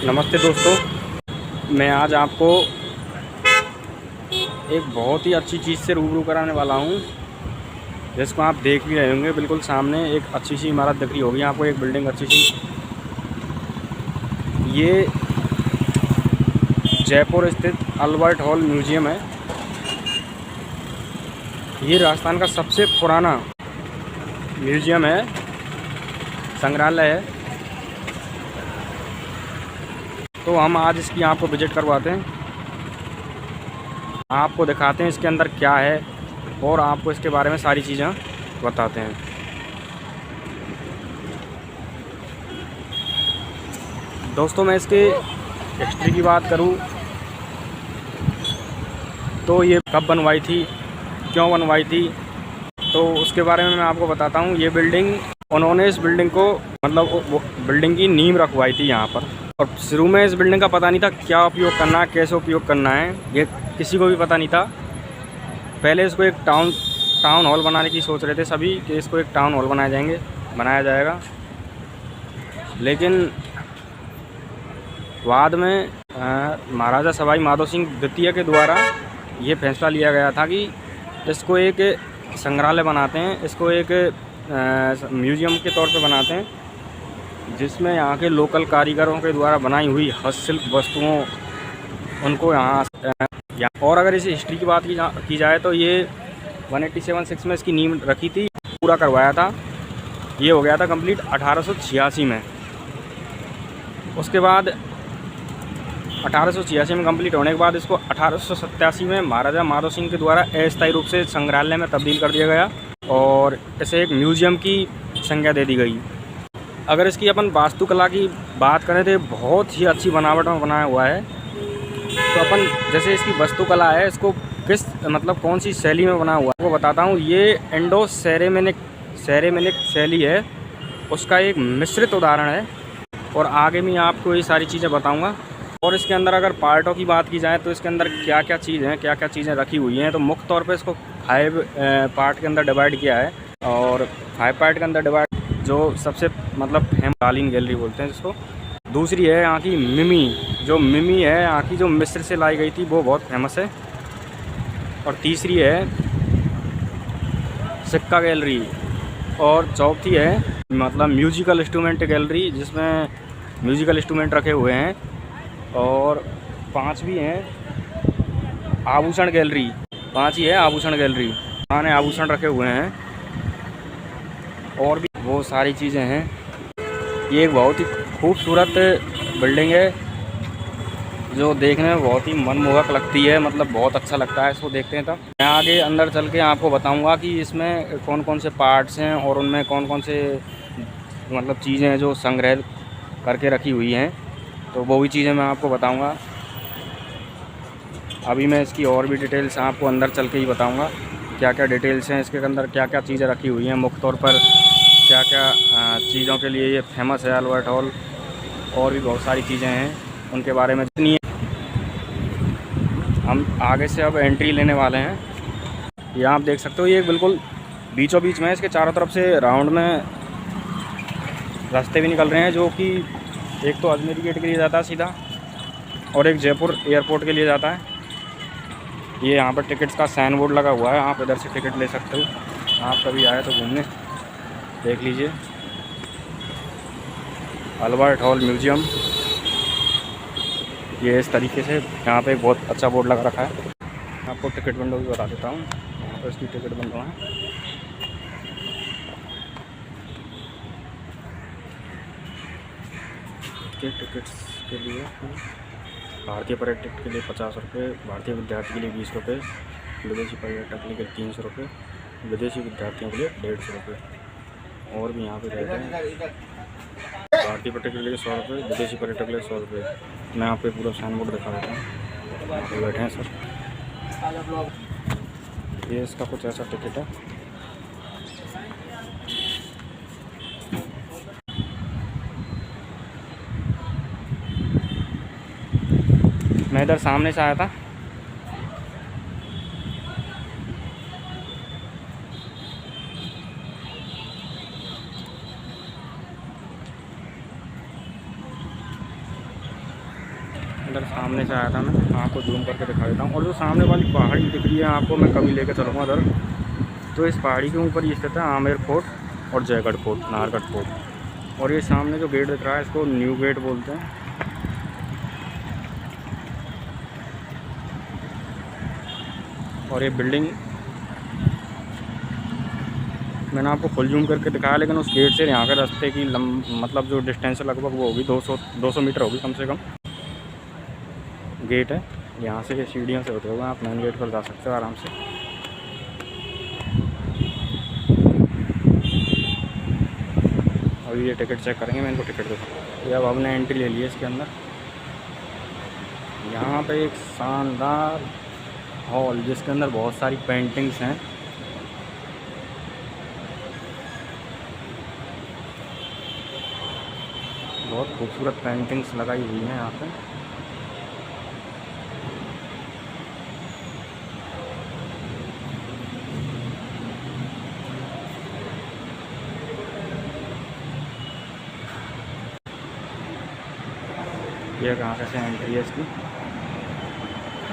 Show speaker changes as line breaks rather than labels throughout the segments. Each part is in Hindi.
नमस्ते दोस्तों, मैं आज आपको एक बहुत ही अच्छी चीज़ से रूबरू कराने वाला हूँ, जिसको आप देख भी रहे होंगे। बिल्कुल सामने एक अच्छी सी इमारत दिख रही होगी आपको, एक बिल्डिंग अच्छी सी। ये जयपुर स्थित अल्बर्ट हॉल म्यूज़ियम है। ये राजस्थान का सबसे पुराना म्यूज़ियम है, संग्रहालय है। तो हम आज इसकी आपको विज़िट करवाते हैं, आपको दिखाते हैं इसके अंदर क्या है और आपको इसके बारे में सारी चीज़ें बताते हैं। दोस्तों, मैं इसके हिस्ट्री की बात करूं तो ये कब बनवाई थी, क्यों बनवाई थी, तो उसके बारे में मैं आपको बताता हूं। ये बिल्डिंग, उन्होंने इस बिल्डिंग को वो बिल्डिंग की नींव रखवाई थी यहाँ पर। और शुरू में इस बिल्डिंग का पता नहीं था क्या उपयोग करना है, कैसे उपयोग करना है, ये किसी को भी पता नहीं था। पहले इसको एक टाउन हॉल बनाने की सोच रहे थे सभी, कि इसको एक टाउन हॉल बनाया जाएगा। लेकिन बाद में महाराजा सवाई माधो सिंह द्वितीय के द्वारा ये फैसला लिया गया था कि इसको एक संग्रहालय बनाते हैं, इसको एक म्यूज़ियम के तौर पे बनाते हैं, जिसमें यहाँ के लोकल कारीगरों के द्वारा बनाई हुई हस्तशिल्प वस्तुओं उनको यहाँ। और अगर इस हिस्ट्री की बात की जाए तो ये 1876 में इसकी नींव रखी थी, पूरा करवाया था। ये हो गया था कंप्लीट 1886 में। उसके बाद 1886 में कंप्लीट होने के बाद इसको 1887 में महाराजा माधो सिंह के द्वारा अस्थायी रूप से संग्रहालय में तब्दील कर दिया गया और इसे एक म्यूज़ियम की संज्ञा दे दी गई। अगर इसकी अपन वास्तुकला की बात करें तो बहुत ही अच्छी बनावट में बनाया हुआ है। तो अपन जैसे इसकी वास्तुकला है, इसको किस कौन सी शैली में बना हुआ है आपको बताता हूँ। ये इंडो सेरेमिनिक शैली है, उसका एक मिश्रित उदाहरण है। और आगे मैं आपको ये सारी चीज़ें बताऊँगा। और इसके अंदर अगर पार्टों की बात की जाए तो इसके अंदर क्या क्या चीज़ें रखी हुई हैं, तो मुख्य तौर पे इसको 5 पार्ट के अंदर डिवाइड किया है। और 5 पार्ट के अंदर डिवाइड, जो सबसे फेमस कालीन गैलरी बोलते हैं जिसको। दूसरी है यहाँ की मिमी है यहाँ की, जो मिस्र से लाई गई थी, वो बहुत फेमस है। और तीसरी है सिक्का गैलरी। और चौथी है म्यूजिकल इंस्ट्रूमेंट गैलरी, जिसमें म्यूजिकल इंस्ट्रूमेंट रखे हुए हैं। और पांचवी है आभूषण गैलरी। पुराने आभूषण रखे हुए हैं। और भी वो सारी चीज़ें हैं। ये एक बहुत ही खूबसूरत बिल्डिंग है, जो देखने में बहुत ही मनमोहक लगती है, बहुत अच्छा लगता है इसको देखते हैं। तब मैं आगे अंदर चल के आपको बताऊंगा कि इसमें कौन कौन से पार्ट्स हैं और उनमें कौन कौन से चीज़ें हैं जो संग्रह करके रखी हुई हैं, तो वो भी चीज़ें मैं आपको बताऊंगा। अभी मैं इसकी और भी डिटेल्स आपको अंदर चल के ही बताऊंगा, क्या क्या डिटेल्स हैं इसके अंदर, क्या क्या चीज़ें रखी हुई हैं मुख्य तौर पर, क्या क्या चीज़ों के लिए ये फेमस है अल्बर्ट हॉल। और भी बहुत सारी चीज़ें हैं उनके बारे में। जितनी हम आगे से अब एंट्री लेने वाले हैं। ये आप देख सकते हो, ये बिल्कुल बीचों बीच में, इसके चारों तरफ से राउंड में रास्ते भी निकल रहे हैं, जो कि एक तो अजमेरी गेट के लिए जाता है सीधा, और एक जयपुर एयरपोर्ट के लिए जाता है। ये यहाँ पर टिकट्स का साइन बोर्ड लगा हुआ है, आप इधर से टिकट ले सकते हो। आप कभी आए तो घूमने देख लीजिए अल्बर्ट हॉल म्यूज़ियम। ये इस तरीके से यहाँ पे एक बहुत अच्छा बोर्ड लगा रखा है। आपको टिकट विंडो भी बता देता हूँ, यहाँ पर इसकी टिकट बन रहा है। टिकट्स के लिए भारतीय पर्यटक के लिए 50 रुपये, भारतीय विद्यार्थी के लिए 20 रुपये, विदेशी पर्यटक के लिए 300 रुपये, विदेशी विद्यार्थियों के लिए 150 रुपये। और भी यहाँ पे रहते हैं। भारतीय पर्यटक के लिए 100 रुपये, विदेशी पर्यटक के लिए 100 रुपये। मैं यहाँ पे पूरा साइन बोर्ड दिखा देता हूँ। यहाँ पे बैठे हैं सर। ये इसका कुछ ऐसा टिकट है। मैं इधर सामने से आया था। इधर सामने से आया था, मैं आपको जूम करके दिखा देता हूँ। और जो सामने वाली पहाड़ी दिख रही है आपको, मैं कभी लेकर चलूँगा उधर। तो इस पहाड़ी के ऊपर ही स्थित है आमेर फोर्ट और जयगढ़ फोर्ट, नाहरगढ़ फोर्ट। और ये सामने जो गेट दिख रहा है इसको न्यू गेट बोलते हैं। और ये बिल्डिंग मैंने आपको फुल जूम करके दिखाया, लेकिन उस गेट से यहाँ के रास्ते की मतलब जो डिस्टेंस है लगभग वो होगी 200 मीटर होगी कम से कम। गेट है, यहाँ से ये सीढ़ियों से होते हुए आप मेन गेट पर जा सकते हो आराम से। अभी ये टिकट चेक करेंगे, मैं इनको टिकट दूँ। ये अब हमने एंट्री ले ली है इसके अंदर। यहाँ पे एक शानदार हॉल जिसके अंदर बहुत सारी पेंटिंग्स हैं। बहुत खूबसूरत पेंटिंग्स लगाई हुई हैं यहाँ पे। ये कहाँ से एंट्री है इसकी,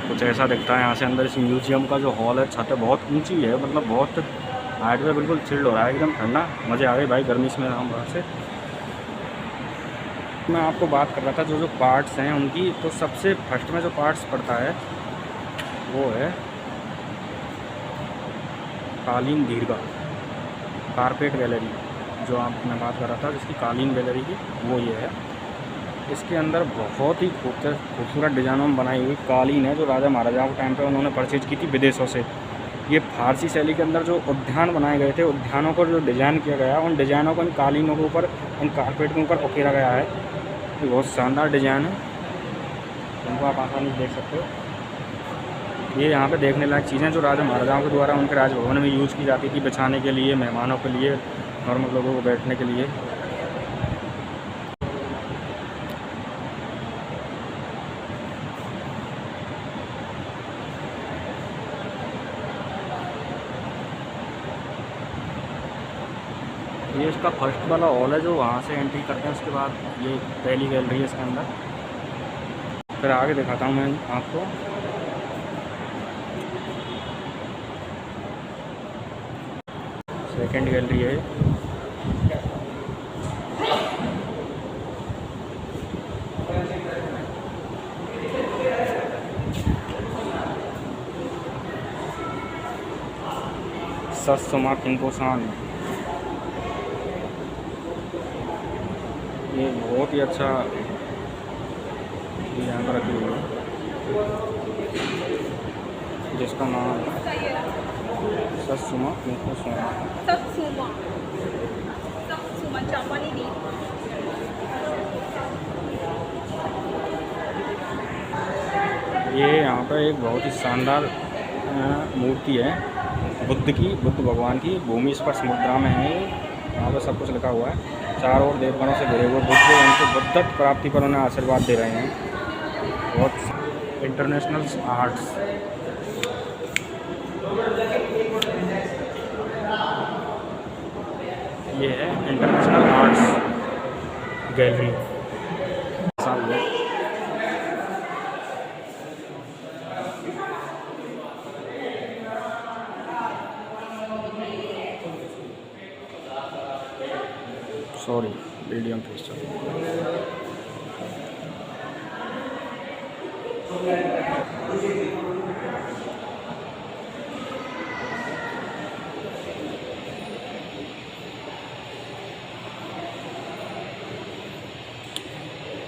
कुछ ऐसा दिखता है यहाँ से अंदर। इस म्यूज़ियम का जो हॉल है, छत बहुत ऊंची है, मतलब बहुत हाइट में, बिल्कुल चिल्ड हो रहा है, एकदम ठंडा। मज़े आ गए भाई, गर्मी में हम वहाँ से। मैं आपको बात कर रहा था जो पार्ट्स हैं उनकी। तो सबसे फर्स्ट में जो पार्ट्स पड़ता है वो है कालीन दीर्घा कारपेट गैलरी, जो आप मैं बात कर रहा था जिसकी कालीन गैलरी की, वो ये है। इसके अंदर बहुत ही खूबसूरत डिज़ाइनों में बनाई हुई कालीन है, जो राजा महाराजाओं के टाइम पे उन्होंने परचेज की थी विदेशों से। ये फारसी शैली के अंदर जो उद्यान बनाए गए थे, उद्यानों को जो डिज़ाइन किया गया, उन डिज़ाइनों को इन कालीनों के ऊपर, इन कारपेट के ऊपर उकेरा गया है। ये बहुत शानदार डिज़ाइन है, इनको आप आसानी से देख सकते हो। ये यहाँ पे देखने लायक चीज़ें जो राजा महाराजाओं के द्वारा उनके राजभवन में यूज़ की जाती थी, बिछाने के लिए, मेहमानों के लिए, नॉर्मल लोगों को बैठने के लिए। ये इसका फर्स्ट वाला हॉल है जो वहाँ से एंट्री करते हैं। उसके बाद ये पहली गैलरी है इसके अंदर। फिर आगे दिखाता हूँ मैं आपको। सेकंड गैलरी है। सत्सुमा किंपोसान, ये बहुत ही अच्छा यहाँ पर रखी हुई है, जिसका नाम सत्सुमा किंपोसान। ये यहाँ पर एक बहुत ही शानदार मूर्ति है बुद्ध की, बुद्ध भगवान की। भूमि स्पर्श मुद्रा में है। यहाँ पर सब कुछ लिखा हुआ है। चारों ओर देवगणों से घिरे हुए बुद्ध उनको बुद्धत्व प्राप्ति पर उन्हें आशीर्वाद दे रहे हैं। बहुत इंटरनेशनल आर्ट्स। ये है international arts gallery. Sorry, medium face चल।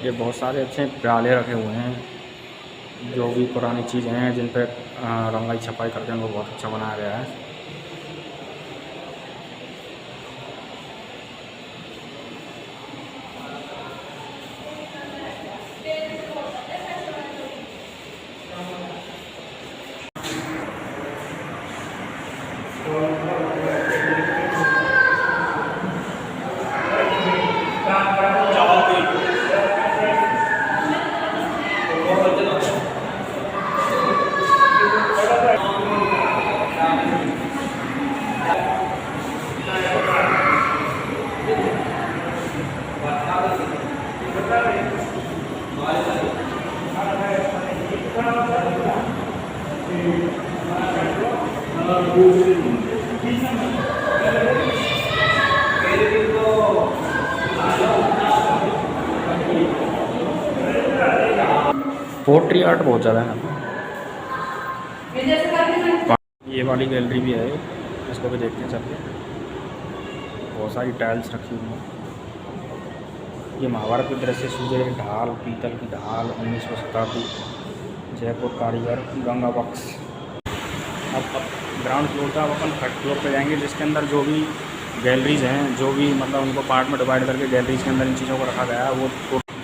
ये बहुत सारे अच्छे प्याले रखे हुए हैं, जो भी पुरानी चीज़ें हैं जिन पर रंगाई छपाई करके उनको बहुत अच्छा बनाया गया है। पोट्री आर्ट बहुत ज़्यादा है। ये वाली गैलरी भी है, इसको भी देखते हैं चल के। बहुत सारी टाइल्स रखी हुई हैं। ये महाभारत के दृश्य सूर्य ढाल, पीतल की ढाल, 19वीं शताब्दी, जयपुर कारीगर, गंगा बक्स। अब ग्राउंड फ्लोर का अब अपन थर्ड फ्लोर पे जाएंगे, जिसके अंदर जो भी गैलरीज हैं, जो भी मतलब उनको पार्ट में डिवाइड करके गैलरीज के अंदर इन चीज़ों को रखा गया है, वो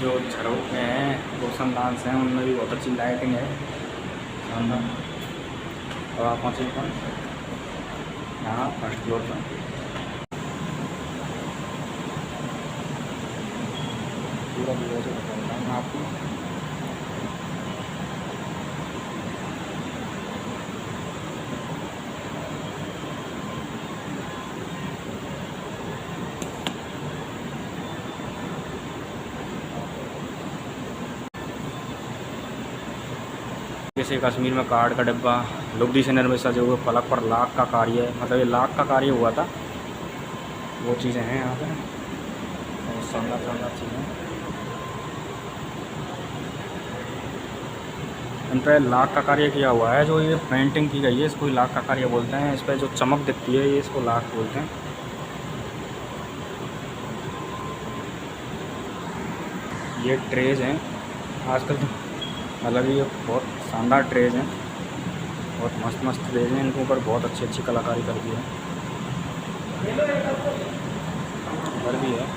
जो झरोख में हैं, रोशन डांस हैं, उनमें भी बहुत अच्छी लाइटिंग है, शानदार। और आप पहुँचे अपन यहाँ फर्स्ट फ्लोर पर। पूरा व्यू से बताऊँगा मैं आपको। जैसे कश्मीर में कार्ड का डिब्बा, लुगदी से निर्मित सजे हुए फलक पर लाख का कार्य, मतलब ये लाख का कार्य हुआ था, वो चीज़ें हैं यहाँ पे। और शानदार शानदार चीज़ें, इन पर लाख का कार्य किया हुआ है। जो ये पेंटिंग की गई है, इसको लाख का कार्य बोलते हैं। इस पर जो चमक दिखती है, ये इसको लाख बोलते हैं। ये ट्रेज हैं आजकल तो, मतलब ये बहुत शानदार ट्रेज हैं, बहुत मस्त मस्त ट्रेज हैं। इनके ऊपर बहुत अच्छी अच्छी कलाकारी कर दी है। घर भी है।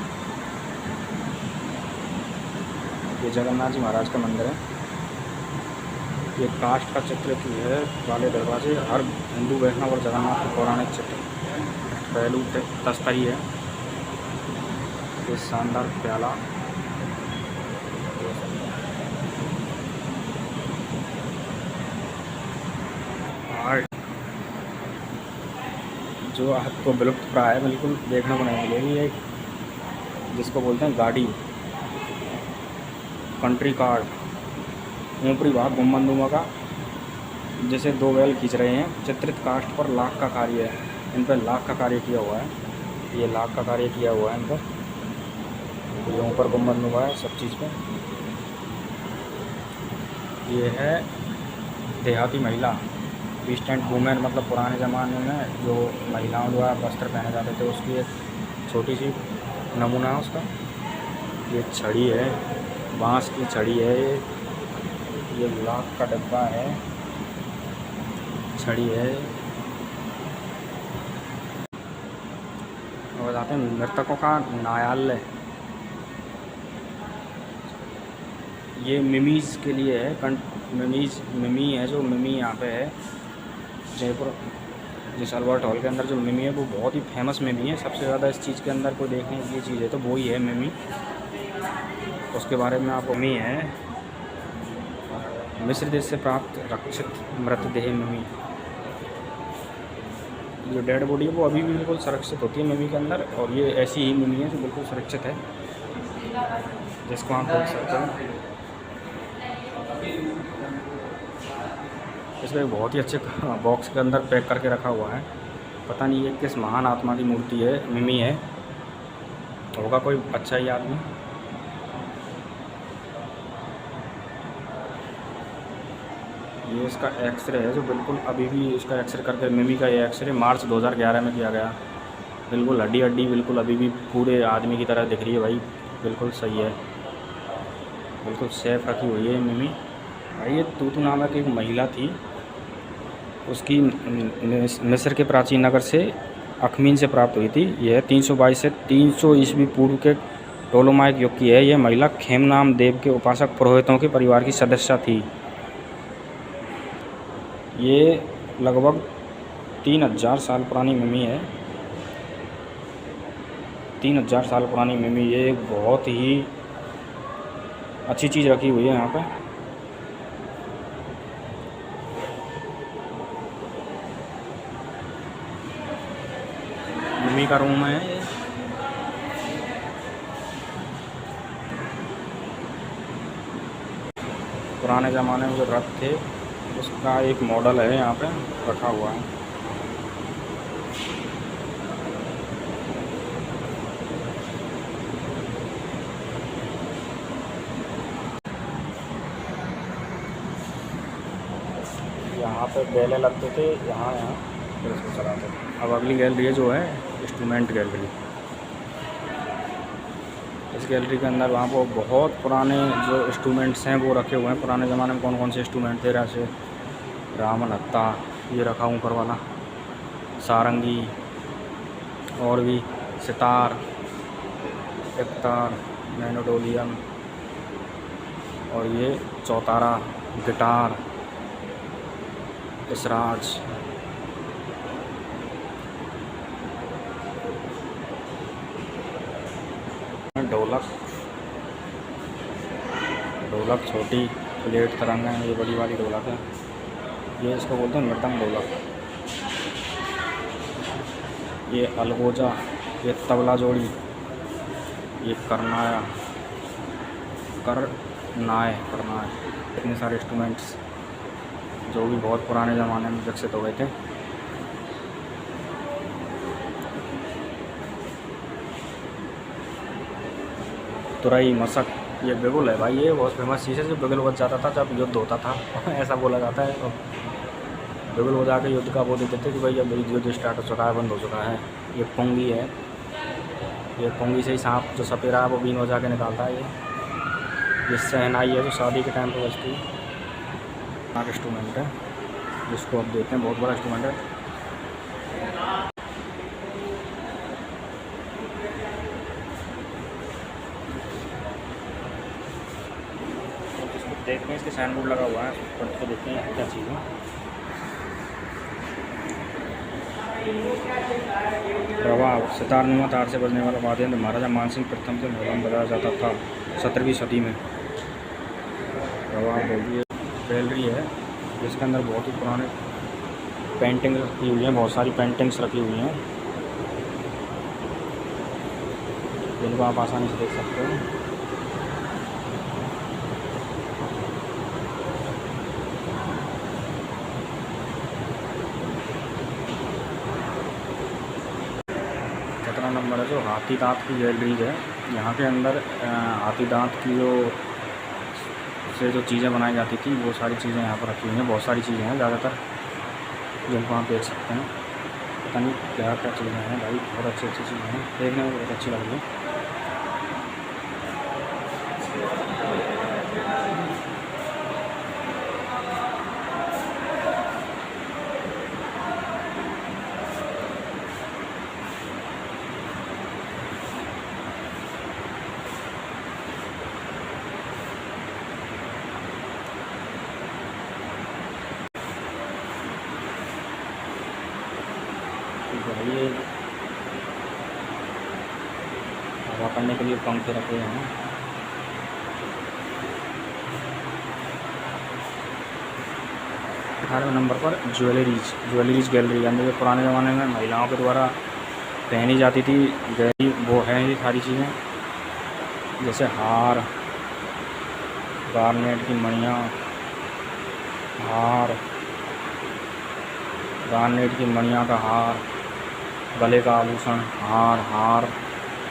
ये जगन्नाथ जी महाराज का मंदिर है। ये काष्ठ का चित्र की है, काले दरवाजे, हर हिंदू वैष्णव और जगन्नाथ के पौराणिक चित्र, पहलू तस्तरी है। ये शानदार प्याला, आर्ट जो आपको विलुप्त प्राय है, बिल्कुल देखने को नहीं मिलेगी। ये जिसको बोलते हैं गाड़ी, कंट्री कार्ड, ऊपरी भाग गुम्बदनुमा का, जैसे दो बैल खींच रहे हैं, चित्रित काष्ठ पर लाख का कार्य है। इन पर लाख का कार्य किया हुआ है। ये लाख का कार्य किया हुआ है इन पर। ये ऊपर गुम्बदनुमा है सब चीज़ पे। ये है देहाती महिला, ईस्टर्न वुमेन, मतलब पुराने ज़माने में जो महिलाओं द्वारा वस्त्र पहने जाते थे, उसकी एक छोटी सी नमूना है उसका। ये छड़ी है, बांस की छड़ी है। ये लाख का डब्बा है, छड़ी है। और बताते हैं नर्तकों का न्यायालय। ये मिमीज़ के लिए है, मिमी है, जो मिमी यहाँ पे है जयपुर, जिस अल्बर्ट हॉल के अंदर जो मिमी है, वो बहुत ही फेमस मिमी है। सबसे ज़्यादा इस चीज़ के अंदर कोई देखने की ये चीज़ है तो वो ही है मिमी। उसके बारे में आपको मिमी है, मिस्र देश से प्राप्त रक्षित मृतदेह मिमी। जो डेड बॉडी है वो अभी भी बिल्कुल सुरक्षित होती है मिमी के अंदर, और ये ऐसी ही मिमी है जो बिल्कुल सुरक्षित है, जिसको आप देख सकते हैं। इसमें बहुत ही अच्छे बॉक्स के अंदर पैक करके रखा हुआ है। पता नहीं ये किस महान आत्मा की मूर्ति है, मिमी है, होगा कोई अच्छा ही आदमी। ये इसका एक्सरे है, जो बिल्कुल अभी भी इसका एक्सरे करके, मिमी का ये एक्सरे मार्च 2011 में किया गया। बिल्कुल हड्डी हड्डी बिल्कुल अभी भी पूरे आदमी की तरह दिख रही है भाई, बिल्कुल सही है, बिल्कुल सेफ रखी हुई है मिमी भाई। ये तूतू नामक एक महिला थी, उसकी मिस्र के प्राचीन नगर से अखमीन से प्राप्त हुई थी। यह 322 से 300 ईस्वी पूर्व के टोलोमाइक युग की है। यह महिला खेम नाम देव के उपासक पुरोहितों के परिवार की सदस्य थी। ये लगभग 3000 साल पुरानी मिमी है, 3000 साल पुरानी मिमी। ये एक बहुत ही अच्छी चीज़ रखी हुई है यहाँ पे। मिमी का रूम है। पुराने ज़माने में जो रथ थे उसका एक मॉडल है यहाँ पे रखा हुआ है। यहाँ पे बेले लगते थे, यहाँ फिर इसको चलाते थे। अब अगली गैलरी जो है इंस्ट्रूमेंट गैलरी। इस गैलरी के अंदर वहाँ पर बहुत पुराने जो इंस्ट्रूमेंट्स हैं वो रखे हुए हैं। पुराने ज़माने में कौन कौन से इंस्ट्रूमेंट थे, जैसे रामन हत्ता, ये रखा ऊपर वाला, सारंगी, और भी सितार, एकतार, मैनोडोलियम, और ये चौतारा, गिटार, इसराज, ढोलक छोटी प्लेट तरंगा है, ये बड़ी वाली ढोलक है, ये इसको बोलते हैं मृदंग ढोलक। ये अलगोजा, ये तबला जोड़ी, ये करनाया, करनाय, इतने सारे इंस्ट्रूमेंट्स जो भी बहुत पुराने ज़माने में विकसित हो गए थे। तुरई, मशक, ये बिगुल है भाई, ये बहुत फेमस चीज़ है। जो बिगुल बच जाता था जब युद्ध होता था ऐसा बोला जाता है। तो बिगुल हो जाकर युद्ध का बोल देते थे कि भाई अब युद्ध स्टार्ट हो चुका है, बंद हो चुका है। ये पोंगी है, ये पोंगी से ही सांप जो सपेरा है वो बीन हो जाके निकालता है। ये शहनाई है जो शादी के टाइम पर बजती है। नाक इंस्ट्रूमेंट है जिसको अब देखते हैं, बहुत बड़ा इंस्ट्रूमेंट है। देखते हैं, इसके साइन बोर्ड लगा हुआ है, पढ़ के देखते हैं क्या चीज़ है। रवाब, सितारनुमा तार से बजने वाला वाद्य यंत्र महाराजा मानसिंह प्रथम से भवन बजाया जाता था 17वीं सदी में। रवाब होगी, गैलरी है जिसके अंदर बहुत ही पुराने पेंटिंग रखी हुई हैं, बहुत सारी पेंटिंग्स रखी हुई हैं जिनको आप आसानी से देख सकते हो। नंबर है जो हाथी दांत की गैलरीज है। यहाँ के अंदर हाथी दांत की जो चीज़ें बनाई जाती थी वो सारी चीज़ें यहाँ पर रखी हुई हैं। बहुत सारी चीज़ें हैं, ज़्यादातर जिनको आप देख सकते हैं। पता नहीं क्या क्या चीज़ें हैं भाई, बहुत अच्छी अच्छी चीज़ें हैं, देखने में बहुत अच्छी लग रही है। ये हवा करने के लिए पंखे रखे हैं। 18वें नंबर पर ज्वेलरीज गैलरी, यानी जो पुराने ज़माने में महिलाओं के द्वारा पहनी जाती थी गैलरी, वो है ये सारी चीज़ें, जैसे हार, गार्नेट की मणियाँ, हार, गार्नेट की मणियाँ का हार, गले का आभूषण, हार,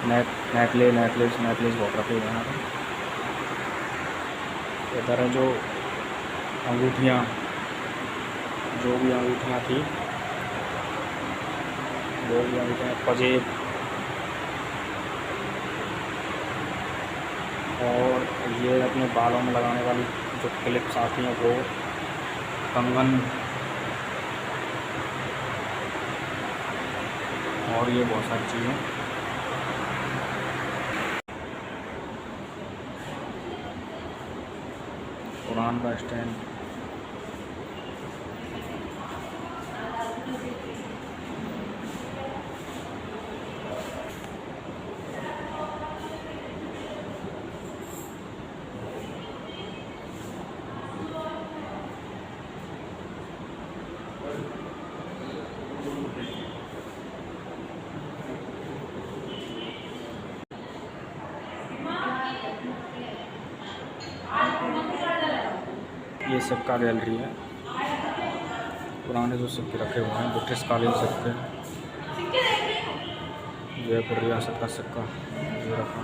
नेकलेस बहुत रखे हुए हैं। इधर है जो अंगूठियाँ, जो भी अंगूठियाँ थी, पजेब, और ये अपने बालों में लगाने वाली जो क्लिप्स आती हैं वो, कंगन, और ये बहुत सारी चीज़ें। कुरान का स्टैंड, ये सिक्का गैलरी है। पुराने जो सिक्के रखे हुए हैं, ब्रिटिश कालीन सिक्के, जयपुर रियासत का सिक्का ये रखा,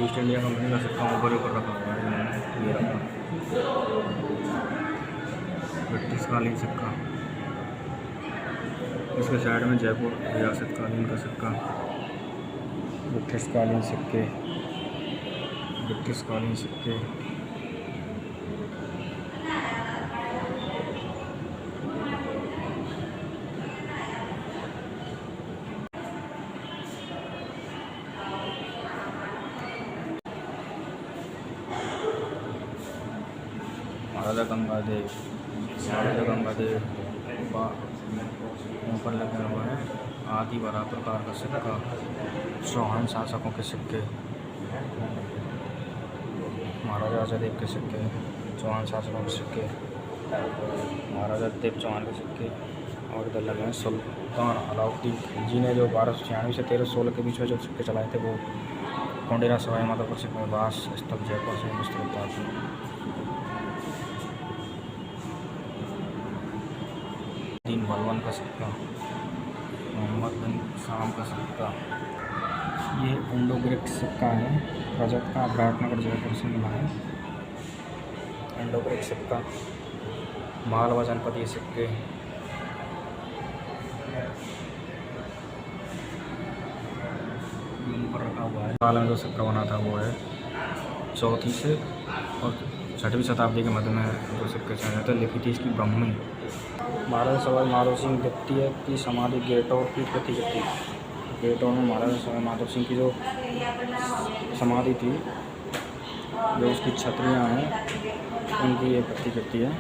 ईस्ट इंडिया कंपनी का सिक्का ऊपर ऊपर रखा हुआ है इन्होंने, ये रखा ब्रिटिश कालीन सिक्का। इसके साइड में जयपुर रियासत कालीन का सिक्का, ब्रिटिश कालीन सिक्के, ब्रिटिश कालीन सिक्के। महाराजा गंगादेव ऊपर लगे हुए हैं आदि बड़ा प्रकार का सिक्का, चौहान शासकों के सिक्के, महाराजा अजयदेव के सिक्के, चौहान शासकों के सिक्के, महाराजा देव चौहान के सिक्के। और इधर लगे हैं सुल्तान अलाउद्दीन खिलजी ने जो 1296 से 1316 के बीच में जो सिक्के चलाए थे, वो कोंडेरा सवाई माधोपुर से निवास स्थल जयपुर से विस्तृत था। दीन बलवन का सिक्का, मोहम्मद बिन शाम का सिक्का, ये इंडो ग्रीक सिक्का है, रजत का, विराटनगर जयपुर से मिला है। इंडो ग्रीक सिक्का, मालवा जनपदीय सिक्के, पर रखा हुआ है। काल में जो सिक्का बना था वो है 4वीं से और 6वीं शताब्दी के मध्य में जो सिक्के चले थे, लिखी थी इसकी ब्रह्मी। महाराजा सवाई माधो सिंह द्वितीय की समाधि गेटौर की प्रतिकृति, गेटौर में महाराजा सवाई माधो सिंह की जो समाधि थी, जो उसकी छतरियाँ हैं, उनकी ये प्रतिकृति है।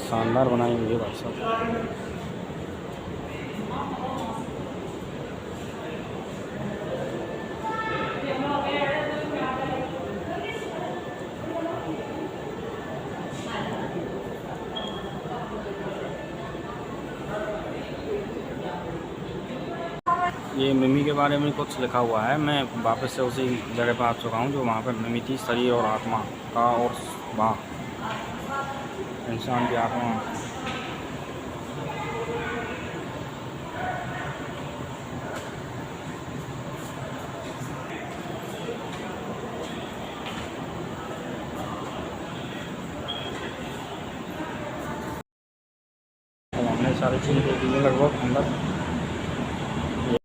शानदार बनाई हुई है भाई साहब। ये मिमी के बारे में कुछ लिखा हुआ है, मैं वापस से उसी जगह पर आ चुका हूँ जो वहाँ पर मिमी थी, शरीर और आत्मा का और वाह इंसान की आत्मा। तो हमने सारी चीज़ देखी है लगभग अंदर।